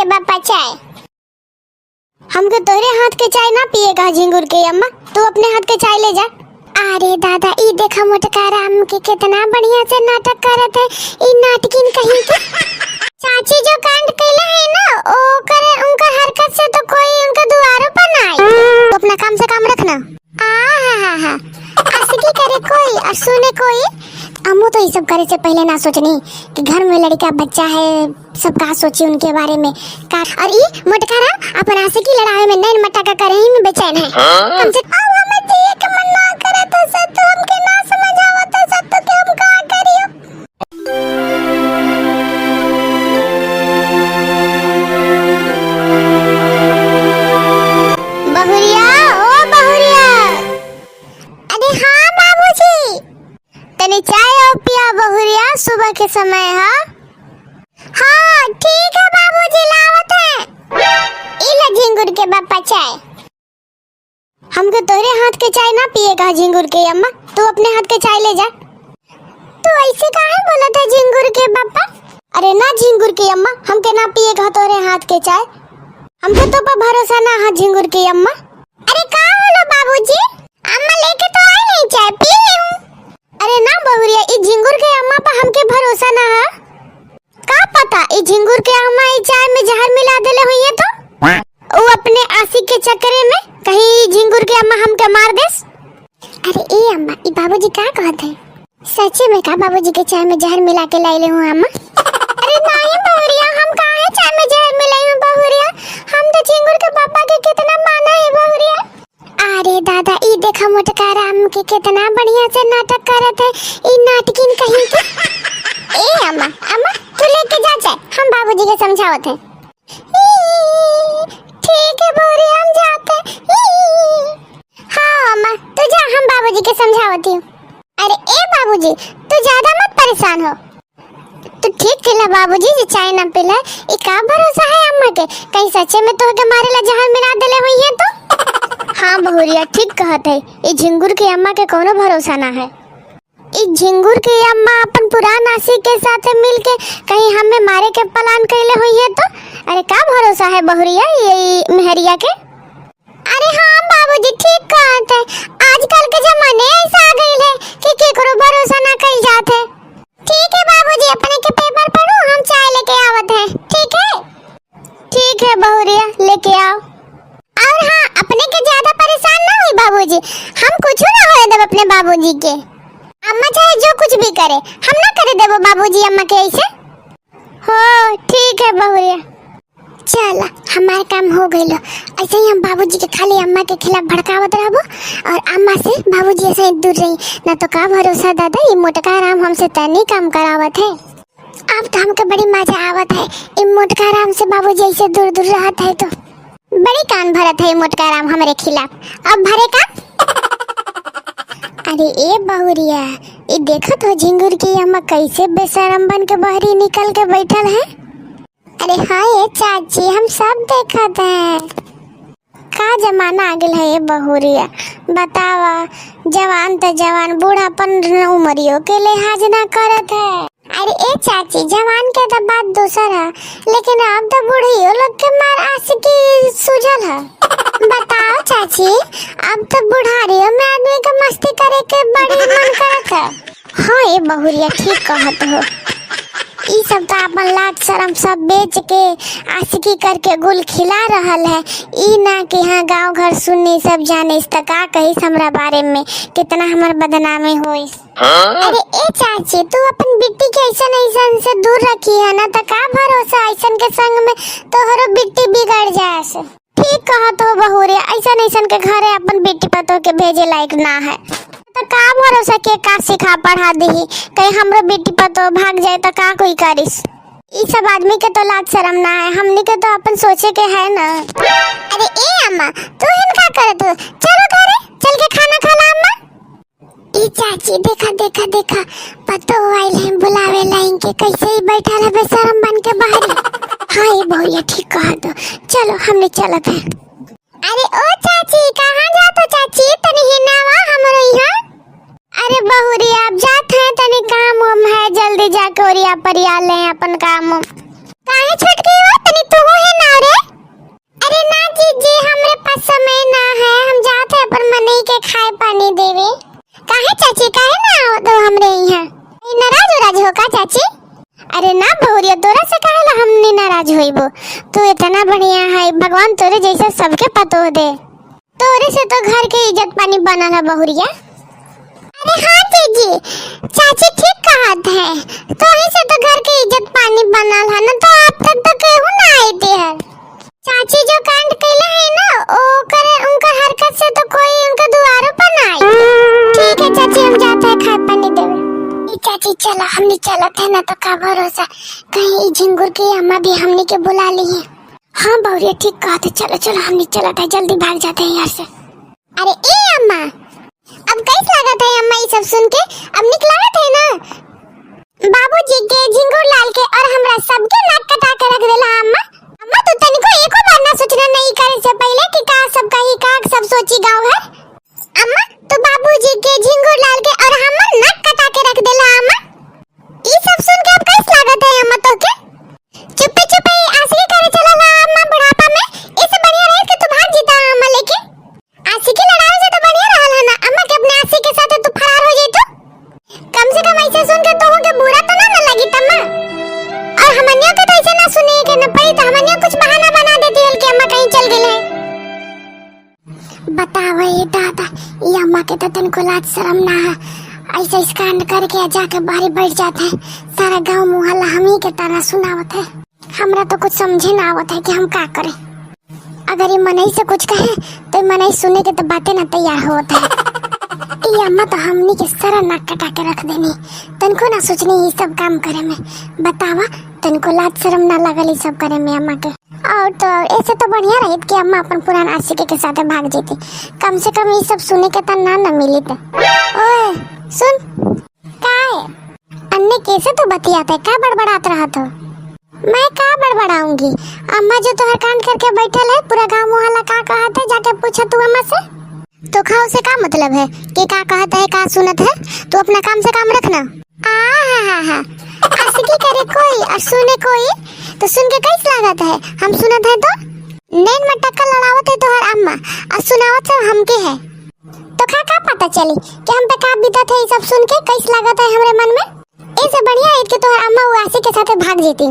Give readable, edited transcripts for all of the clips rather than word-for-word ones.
पापा चाय। हमके तोरे हाथ के चाय ना पिएगा झिंगुर के अम्मा, तू अपने हाथ के चाय ले जा। अरे दादा ई देखा मोटकारा हम के कितना बढ़िया से नाटक करत है। ई नाटकिन कहीं के चाची जो कांड कैले है ना ओ करे उनका हरकत से तो कोई उनका दुआरों पर ना आई। तो अपना काम से काम रखना। हा असली करे कोई और सुने कोई। अम्मू तो ये सब करे से पहले ना सोचनी कि घर में लड़का बच्चा है, सब कहा सोची उनके बारे में का। और ये मोटकारा अपन आसे की लड़ाई में नैन मटा का करे ही में बेचैन है। कम से कम हमें दिए के मन ना करे तो सब तो हमके ना समझ आवत है सब तो के हम का करियो। बहुरिया ओ बहुरिया। अरे हाँ बाबूजी तनी चाय और पिया बहुरिया, सुबह के समय है। हाँ ठीक है बाबूजी लावत है। इला झिंगुर के पापा चाय। हमके तोरे हाथ के चाय ना पिएगा झिंगुर के अम्मा, तू अपने हाथ के चाय ले जा। तू ऐसे काहे बोलत है झिंगुर के पापा? अरे ना झिंगुर के अम्मा हमके ना पिएगा तोरे हाथ के चाय। हमके तो पर भरोसा ना है झिंगुर के अम्मा। अरे का होलो बाबूजी, अम्मा लेके तो आई नहीं चाय पी हूं। अरे ना बहुरिया ई झिंगुर के अम्मा पर हमके भरोसा ना है। का पता ई झिंगुर के अम्मा ई चाय में जहर मिला देले हुई है तो वो अपने आशिक के चक्कर में कहीं झिंगुर के अम्मा हमके मार देस। अरे ए अम्मा ई बाबूजी का कहत है? सच्चे में का बाबूजी के चाय में जहर मिला के लाइले हूं अम्मा? अरे नहीं बहुरिया हम काहे चाय में जहर मिलाई हूं बहुरिया, हम तो झिंगुर के पापा के कितना माना है बहुरिया। अरे दादा ई देखा मोटकारा हम के कितना बढ़िया से नाटक करत है। ई नाटकिन कहीं के। ए अम्मा अम्मा तू लेके जा चाय, हम बाबूजी के समझावत है। ठीक है बहुरिया हम जाते। हाँ अम्मा तू जा, हम बाबूजी के समझावती हूँ। अरे ए बाबूजी तू ज्यादा मत परेशान हो। तू ठीक कहला बाबूजी जी चाय ना पिला ई का भरोसा है अम्मा के, कहीं सच्चे में तो के मारेला जहर मिला देले हुई है तो। हाँ बहुरिया ठीक कहत है, ई झिंगुर के अम्मा के कोनो भरोसा ना है। ई झिंगुर के अम्मा अपन पुरान आशिक के साथ मिलके कहीं हमें मारे के प्लान कैले हुई है तो। अरे का भरोसा है बहुरिया ये मेहरिया के। अरे हाँ बाबूजी ठीक कहत है, आजकल के जमाने ऐसा आ गइल है कि केकरो भरोसा ना कइल जात है। ठीक है बाबूजी अपने के पेपर पढ़ो, हम चाय लेके आवत हैं। ठीक है बहुरिया लेके आओ। और हाँ अपने के ज्यादा परेशान ना हुई बाबूजी, हम कुछ ना होए देब अपने बाबूजी के। अम्मा चाहे जो कुछ भी करे हम ना करे देबो बाबूजी अम्मा के ऐसे। हो ठीक है बहुरिया। चल हमारा काम हो गइल। ऐसे ही हम बाबूजी के खाली अम्मा के खिलाफ भड़कावत रहबो और अम्मा से बाबूजी ऐसे ही दूर रही ना तो का भरोसा दादा ये मोटका राम हमसे तनी काम करावत है। अब तो हमके बड़ी मजा आवत है ये मोटका राम से बाबूजी ऐसे दूर दूर रहत है तो। बड़ी कान भरत है मोटका राम हमारे खिलाफ, अब भरे का। अरे ए बहुरिया ये देखत हो झिंगुर की अम्मा कैसे बेशरम बन के बहरी निकल के बैठल है। अरे हाँ ये चाची हम सब देखत हैं। का जमाना आ गया है ये बहुरिया, बतावा जवान तो जवान बूढ़ापन उमरियों के लिहाज ना करत है। अरे ए चाची जवान के तो बात दूसर है, लेकिन अब तो बूढ़ियों लोग के मार आशिकी सूझल है। बताओ चाची अब तो बुढ़ारियों में आदमी का मस्ती करे के बड़ी मन करत है। हाँ ये बहुरिया ठीक कहत हो, ई सब तो अपन लाज शर्म सब बेच के आशिकी करके गुल खिला रहल है। ई ना कि हाँ गांव घर सुननी सब जाने तो का कहिस हमरा बारे में कितना हमार बदनामी होइस। अरे ए चाची तू अपन बिट्टी के ऐसन से दूर रखी है ना तो का भरोसा ऐसन के संग में तोहरो बिट्टी बिगड़ जाए। ठीक कहत हो बहुरिया ऐसन के घरे अपन बेटी पतो के भेजे लायक ना है तो का भरोसा के का सिखा पढ़ा दी कहीं हमरो बेटी पतो भाग जाए तो का कोई करिस। ई सब आदमी के तो लाज शर्म ना है, हमनी के तो अपन सोचे के है ना। अरे ए अम्मा तू इनका करत हो, चलो घरे चल के खाना खाला अम्मा। ई चाची देखा पतो आइल है बुलावे लाइन के कैसे ही बैठा है बेशरम बन के बाहर। हाँ ये बहुरिया ठीक कहा तो चलो हमने चलत है। अरे ओ चाची कहाँ जातो चाची तनी हिनावा हमरो यहाँ। अरे बहुरिया अब जात है तनी काम हम है जल्दी जाके ओरिया परिया ले अपन काम। काहे छूट गई हो तनी तू है ना रे? अरे ना जीजी हमरे पास समय ना है, हम जाते हैं पर मनई के खाए पानी देवे। काहे चाची काहे ना आओ तो हमरे यहाँ नाराज हो का चाची? अरे ना बहुरिया तोरा से काहेला हमनी नाराज होइबो, तू इतना बढ़िया है, भगवान तोरे जैसा सबके पतो दे, तोरे से तो घर के इज्जत पानी बनल है बहुरिया। अरे हाँ जीजी चाची ठीक कहत है, तो ही से तो घर के इज्जत पानी बनल है ना, तो अब तक तो केहू ना आईते है। चाची जो कांड कैले है ना ओ करे उनका हरकत से तो कोई उनका दुआरों पर ना आई। ठीक है चाची हम जाते हैं खाए पानी देवे। चाची चलो हमने चलत है ना, तो का भरोसा कहीं झिंगुर की अम्मा भी हमने के बुला ली है। हाँ बहुरिया ठीक कहते, चलो चलो हमने चलत है, जल्दी भाग जाते हैं यहाँ से। अरे ए अम्मा अब कैसा लगा था अम्मा ये सब सुन के? अब निकला थे ना बाबूजी के झिंगुर लाल के और हमरा सबके नाक कटा के रख देला अम्मा। अम्मा तो तनिको एको बार ना सोचना नहीं करे से पहले कि का सब कही का सब सोची गांव है। अम्मा तो बाबूजी के झिंगुर लाल के और हमर नाक कटा के रख देला अम्मा। ई सब सुन के अब कैसा लागत है अम्मा तो के? चुप्पे चुप्पे आशिकी करे चला ला अम्मा बुढ़ापा में, इससे बढ़िया रहे कि तू भाग जीता अम्मा लेके। आशिकी लड़ाई से तो बढ़िया रहल है ना अम्मा के अपने आशिक के साथ तू फरार हो जाई तो। कम से कम ऐसे सुन के तो हो के बुरा तो ना लगी तम्मा। और हमनिया के तो ऐसे ना सुने के न पड़ी तो हमनिया कुछ बहाना बना देती है कि अम्मा कहीं चल गेले। बताओ ये दादा ये अम्मा के तो तनको लाज शर्म ना है, ऐसा इस कांड करके जाके बाहर बैठ जाते हैं, सारा गांव मुहल्ला हम ही के तरह सुनावत है। हमरा तो कुछ समझे ना आवत है कि हम का करें। अगर ये मनई से कुछ कहे तो मनई सुने के तो बातें ना तैयार होत है। ये अम्मा तो हमनी के सारा नाक कटा के रख देनी, तनको ना सोचनी ये सब काम करे में। बतावा तनको लाज शर्म ना लगल ये सब करे में अम्मा के। और तो ऐसे तो बढ़िया रहित कि अम्मा अपन पुरान आशिक के साथ भाग जेती, कम से कम ये सब सुने के तो ना मिली थे। ओए सुन का है अन्ने कैसे तो बतियाते है, का बड़बड़ात रहा तो? मैं का बड़बड़ाऊंगी, अम्मा जो तोहर कांड करके बैठल है पूरा गांव मोहल्ला का कहत है, जाके पूछा तू अम्मा से। तो खाओ से का मतलब है कि का कहत है का सुनत है, तू अपना काम से काम रखना। हा आशिकी करे कोई और सुने कोई, तो सुन के कैस लागत है? हम सुनत है तो नैन में टक्कर लड़ावत है तोहर अम्मा और सुनावत सब हमके है, तो का पता चली कि हम पे का बीतत है ये सब सुन के कैस लागत है हमरे मन में? ऐसे बढ़िया है कि तोहर अम्मा वो आशिक के साथ भाग जेती,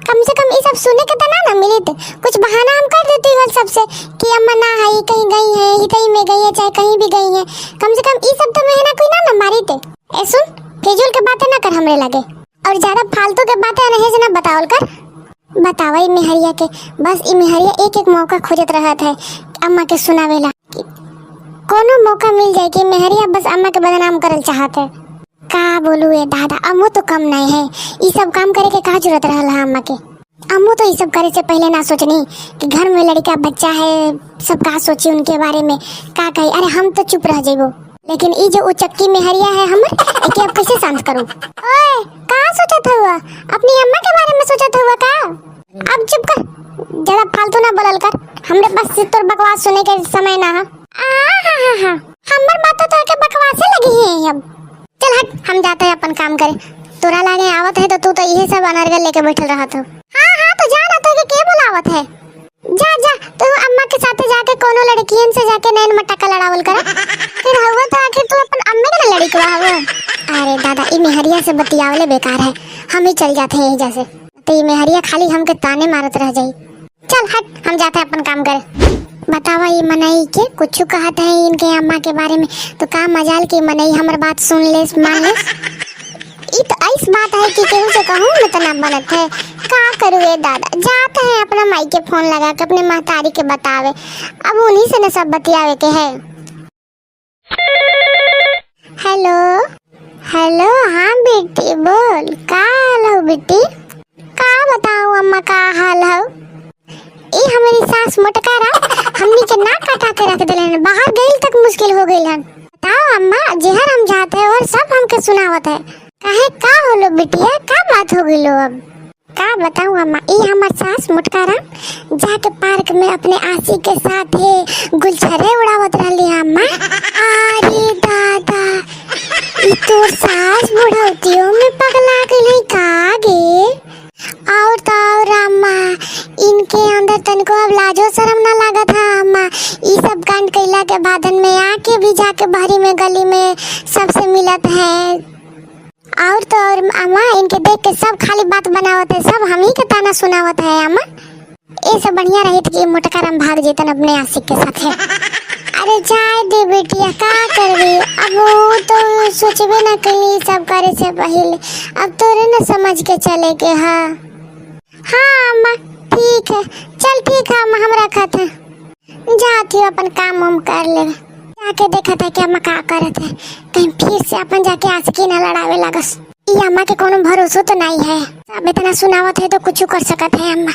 कम से कम ये सब सुने के तो ना मिली थे। कुछ बहाना हम कर देती है सबसे कि अम्मा ना है कहीं गई है, ही कहीं में गई है, चाहे कहीं भी गई है, कम से कम ये सब तो मैं ना कोई ना मारी थे। ए सुन फिजूल के बातें ना कर हमरे लगे, और ज्यादा फालतू के बातें नहीं से ना बतावल कर। बतावा ई मेहरिया के, बस ई मेहरिया एक एक मौका खोजत रहत है अम्मा के सुनावेला, कोनो मौका मिल जाए कि मेहरिया बस अम्मा के बदनाम करल चाहत है। का बोलू ए दादा अम्मू तो कम नहीं है, ये सब काम करे के का जरूरत रहल है अम्मा के? अम्मू तो ये सब करे से पहले ना सोचनी कि घर में लड़का बच्चा है, सब का सोची उनके बारे में का कही। अरे हम तो चुप रह जेबो, लेकिन ये जो उचक्की मेहरिया है हमर एके अब कैसे शांत करूं? ओए का सोचत हुआ? अपनी अम्मा के बारे में सोचत हुआ का? अब चुप कर, ज्यादा फालतू ना बोलल कर, हमरे पास तोर बकवास सुने के समय ना है। हमर बात तो के बकवास लगी है अब। चल हट हम जाते हैं अपन काम करे, तोरा लागे आवत है तो तू तो यही सब अनर्गल लेके बैठल रहत हो। हाँ तो जा ना, तो के बुलावत है? जा तू अम्मा के साथ जाके कोनो लड़कियन से जाके नैन में टक्कर लड़ावल कर, फिर हुआ तो आखिर तू अपन अम्मे के लड़की हुआ। अरे दादा ई मेहरिया से बतियावले बेकार है, हम ही चल जाते हैं यहीं से, तो ये मेहरिया खाली हमके ताने मारत रह जाई। चल हट हम जाते हैं अपन काम करे। बतावा ये मनई के कुछ कहत है इनके अम्मा के बारे में, तो का मजाल की मनई हमर बात सुन ले मान ले। ई तो ऐस बात है कि केहू से कहूं न तो ना बनत है, का करूँ ए दादा? जाते हैं अपना माई के फोन लगा के अपने महतारी के बतावे, अब उन्हीं से न सब बतियावे के है। हेलो हाँ बेटी बोल, का हाल हो बेटी? का बताऊं अम्मा का हाल हो? ए हमारी सास मोटकारा हमनी के नाक कटा के रख देले, बाहर गइल तक मुश्किल हो गइल हन। बताओ अम्मा जेहर हम जाते हैं और सब हमके सुनावत है, काहे का होलो बिटिया, का बात हो गइलो? अब का बताऊं अम्मा, ये हमार सास मुटकारा जाके पार्क में अपने आशिक के साथ है गुलछरे उड़ावत रहली अम्मा। अरे दादा ई तोर सास बुढ़ौतियों में पगला गई का गे? और तो और लाजो शरम ना लागत है अम्मा। ई सब कांड कैला के बादन में आके भी जाके बहरी में गली में सबसे मिलत है। और तो और अम्मा इनके देख के सब खाली बात बनावत है, सब हम ही के ताना सुनावत है अम्मा। ये सब बढ़िया रहित कि मोटका राम भाग जेतन अपने आशिक के साथ है। अरे जाए दे बेटिया, का करबे, अब वो तो सोचबे ना कहीं सब करे से पहले। अब तोरे ना समझ के चले के। हाँ हाँ अम्मा ठीक है, चल ठीक है अम्मा, हम रखत है, जाती हूँ अपन काम वाम कर ले। जाके देखा था कि अम्मा का करत है, कहीं फिर से अपन जाके आशिकी ना लड़ावे लागस। ये अम्मा के कोनो भरोसा तो नहीं है, अब इतना सुनावत है तो कुछ कर सकत है अम्मा।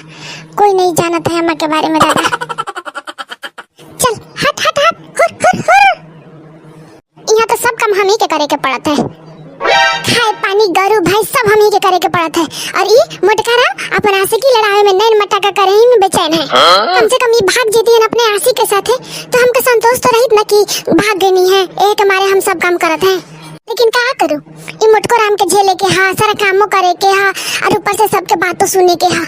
कोई नहीं जानत है अम्मा के बारे में ज्यादा। चल हट हट हट, हुर हुर हुर। यहाँ तो सब काम हम ही के करे के पड़त है, खाए पानी गरु भाई सब हम ही के करे के पड़त है। और ये मोटका राम अपन आशिकी लड़ावे में नैन मटका करे ही में बेचैन है। कम से कम ये भाग जेती है अपने आशिक के साथ है तो हमके संतोष तो रहित न कि भाग गई है, एक हमारे हम सब काम करत है। लेकिन क्या करूं, ये मोटको राम के झेले के हा, सारा कामों करे के हा, और ऊपर से सबके बातों सुने के हा।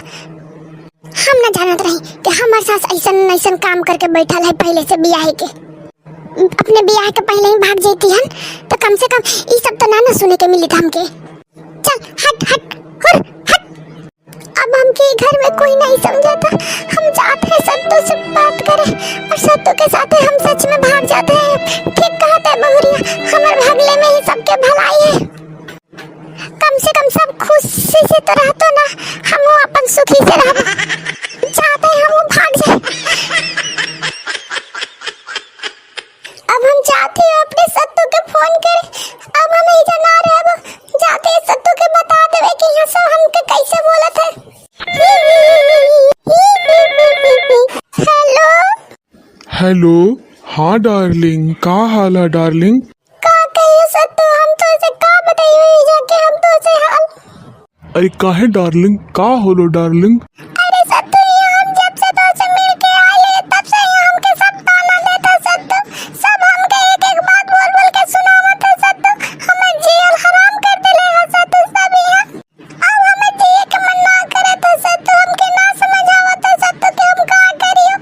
हम ना जानत रही कि हमार सास ऐसन ऐसन काम करके बैठल है पहले से बियाह के। अपने बियाह के पहले ही भाग जाती हन तो कम से कम ये सब तो ना सुने के मिली था हमके। चल हट हट हुर हट। अब हमके घर में कोई नहीं समझा था, हम जाते हैं सत्तू से बात करें और सत्तू के साथ हम सच में भाग जाते हैं। ठीक कहते हैं बहुरिया, हमारे भागले में ही सबके भलाई है। कम से कम सब खुशी से तो रहतो ना, हम अपन सुखी से रह जाते हैं, हम भाग जाए। अब हम चाहते हैं अपने सत्तू के फोन करें, अब हम ही जना रहे जाते हैं सत्तू के बता देवे कि यहाँ सब हमके कैसे बोलत है। हेलो हेलो, हाँ डार्लिंग, का हाल है डार्लिंग? का कहियो सत्तू, हम तो से का बताइयो जाके हम तो से हाल। अरे काहे डार्लिंग, का होलो डार्लिंग? अरे सत्तू ये हम जब से तो से मिल के आए तब से ये हमके सब ताना देता सत्तू, सब हमके एक एक बात बोल बोल के सुनावत है सत्तू, हमें जेल हराम कर देले है सत्तू सब यहाँ। अब हमें जिए के मन ना करे तो सत्तू हमके ना समझ आवत है सत्तू कि हम का करियो।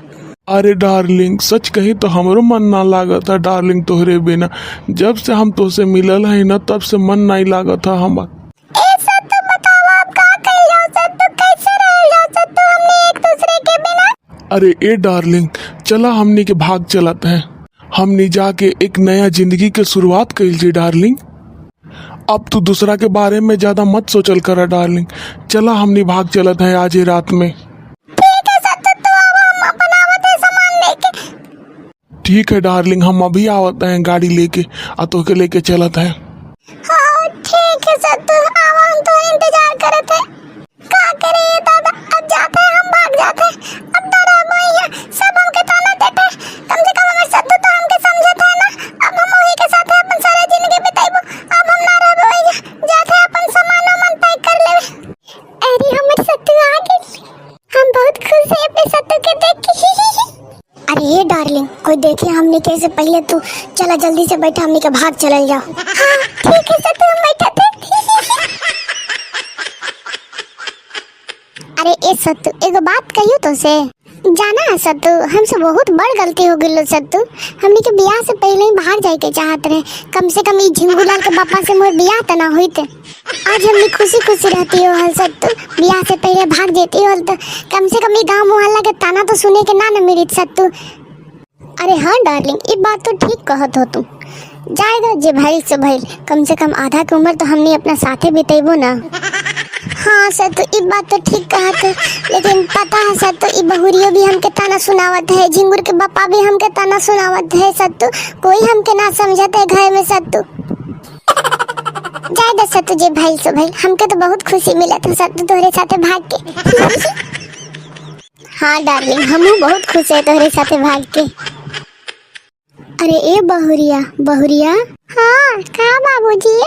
अरे डार्लिंग सच कही तो हमरो मन ना लागत है डार्लिंग तोहरे बिना। जब से हम तोसे मिलल है ना तब से मन नहीं लागत है हमार। ए सत्तू बताओ आप का कहियो सत्तू, कैसे रहियो सत्तू हमने एक दूसरे के बिना। अरे ए डार्लिंग चला हमनी के भाग चलत हैं, हमनी जाके एक नया जिंदगी के शुरुआत कइल जी डार्लिंग। अब तू दूसरा के बारे में ज्यादा मत सोचल करा डार्लिंग, चला हमनी भाग चलत है आज ही रात में। ठीक है सत्तू, तो अब हम अपन आवत है सामान लेके। ठीक है डार्लिंग, हम अभी आवत हैं गाड़ी लेके, आ तो के लेके चलत है। हाँ ठीक है सत्तू, अब हम तो इंतजार करते हैं। का करे दादा, अब जाते हैं हम, भाग जाते हैं। अब दादा भैया सब हमके ताना देते हैं, कम से कम हमारे सत्तू तो हमके समझते है ना। अब हम वही के साथ अपन सारा जिंदगी बिताइबो, अब हम ना रहबो भैया, जाते हैं अपन सामान वामान पैक कर लेवे। अरे हमारे सत्तू आ गए, हम बहुत खुश हैं अपने सत्तू के देख के। अरे ये डार्लिंग कोई देखे हमने कैसे, पहले तू चला जल्दी से बैठा, हमने के भाग चल जाओ। हाँ ठीक है सत्तू, हम बैठा थे। अरे ए सत्तू एगो बात कहियो तो से, जाना है सत्तू हमसे बहुत बड़ गलती हो गई सत्तू। हमने के बियाह से पहले ही बाहर जाए के चाहत रहे, कम से कम ये झिंगूलाल के पापा से मोर बियाह तो ना हुई थे। आज हमने खुशी खुशी रहती हो हल सत्तू, बियाह से पहले भाग जेती हो तो कम से कम ये गाँव मोहल्ला के ताना तो सुने के ना मिली सत्तू। अरे हाँ डार्लिंग ये बात तो ठीक कहत हो तू, जाएगा जे भइल से भइल, कम से कम आधा की उम्र तो हमने अपना साथे बितेबो ना। हाँ सत्तू ये बात तो ठीक कहत है, लेकिन पता है सत्तू ये बहुरियो भी हमके ताना सुनावत है, झिंगुर के पापा भी हमके ताना सुनावत है सत्तू, कोई हमके ना समझत है घर में सत्तू। जाए दे सत्तू जे भइल से भइल, हमके तो बहुत खुशी मिलत है सत्तू तोहरे साथे भाग के। हाँ डार्लिंग हमहू बहुत खुश है तोहरे साथे भाग के। अरे ए बहुरिया बहुरिया। हाँ कहाँ बाबूजी?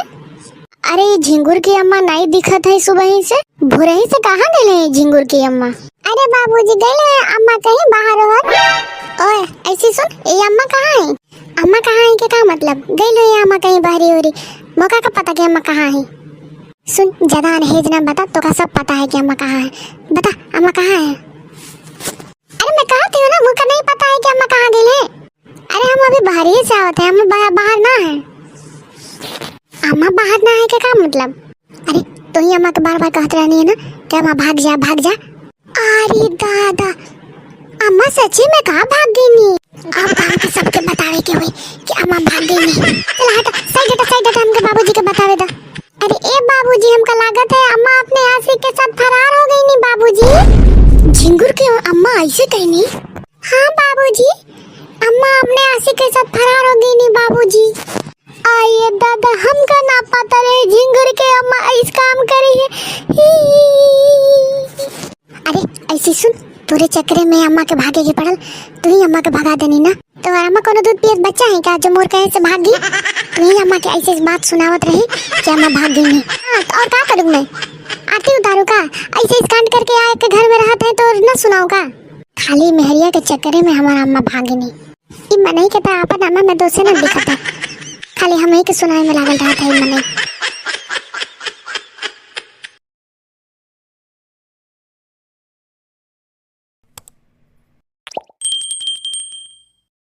अरे झिंगुर की अम्मा नहीं दिखत है सुबह ही से, भोरे ही से कहाँ गए हैं झिंगुर की अम्मा? अरे बाबूजी गए हैं अम्मा कहीं बाहर हो। ओए ऐसी सुन, ये अम्मा कहाँ है? अम्मा कहाँ है के का मतलब? गए हैं अम्मा कहीं बाहरी हो रही, मौका का पता कि अम्मा कहाँ है? सुन ज्यादा अनहेज ना बता, तो का सब पता है कि अम्मा कहाँ है, बता अम्मा कहाँ है? अरे मैं कहती हूँ ना, मुझको नहीं पता है कि अम्मा कहाँ गई है। अरे हम अभी बाहर ही से आवत है, हम बाहर ना है। अम्मा बाहर ना है क्या मतलब? अरे तो ही अम्मा के बार बार कहते रहनी है ना कि अम्मा भाग जा भाग जा। अरे दादा, अम्मा सच्ची में कहाँ भाग गई नी? अब काम के सबके बतावे के हुई कि अम्मा भाग गई नी। चल हट, साइड हट, हमके बाबूजी के बतावे दा। अरे ए बाबूजी, हमका लागत है अम्मा अपने आशिक के साथ फरार हो गई नी बाबूजी। झिंगुर के अम्मा ऐसे कही नी? हाँ बाबूजी, अम्मा अपने आशिक के साथ फरार हो गई नी बाबूजी। आइए दादा, हमका ना पता रहे झिंगुर के अम्मा इस काम करी है। अरे ऐसे सुन, तोरे चक्रे में अम्मा के भागे के पड़ल, तू ही अम्मा के भगा देनी ना। तो अम्मा कोनो दूध पियत बच्चा है क्या जो मोर कहे से भाग गई? तू ही अम्मा के ऐसे बात सुनावत रही कि अम्मा भाग गई नहीं। हाँ तो और क्या करूँ मैं? आरती उतारू का? ऐसे इस कांड करके आए के घर में रहते हैं तो न सुनाऊ का? खाली मेहरिया के चक्करे में हमारा अम्मा भागी नहीं। ई मनई के तो आपन अम्मा में दोसे न दिखता, खाली हमें के सुनाए में लागल रहा था। ई मनई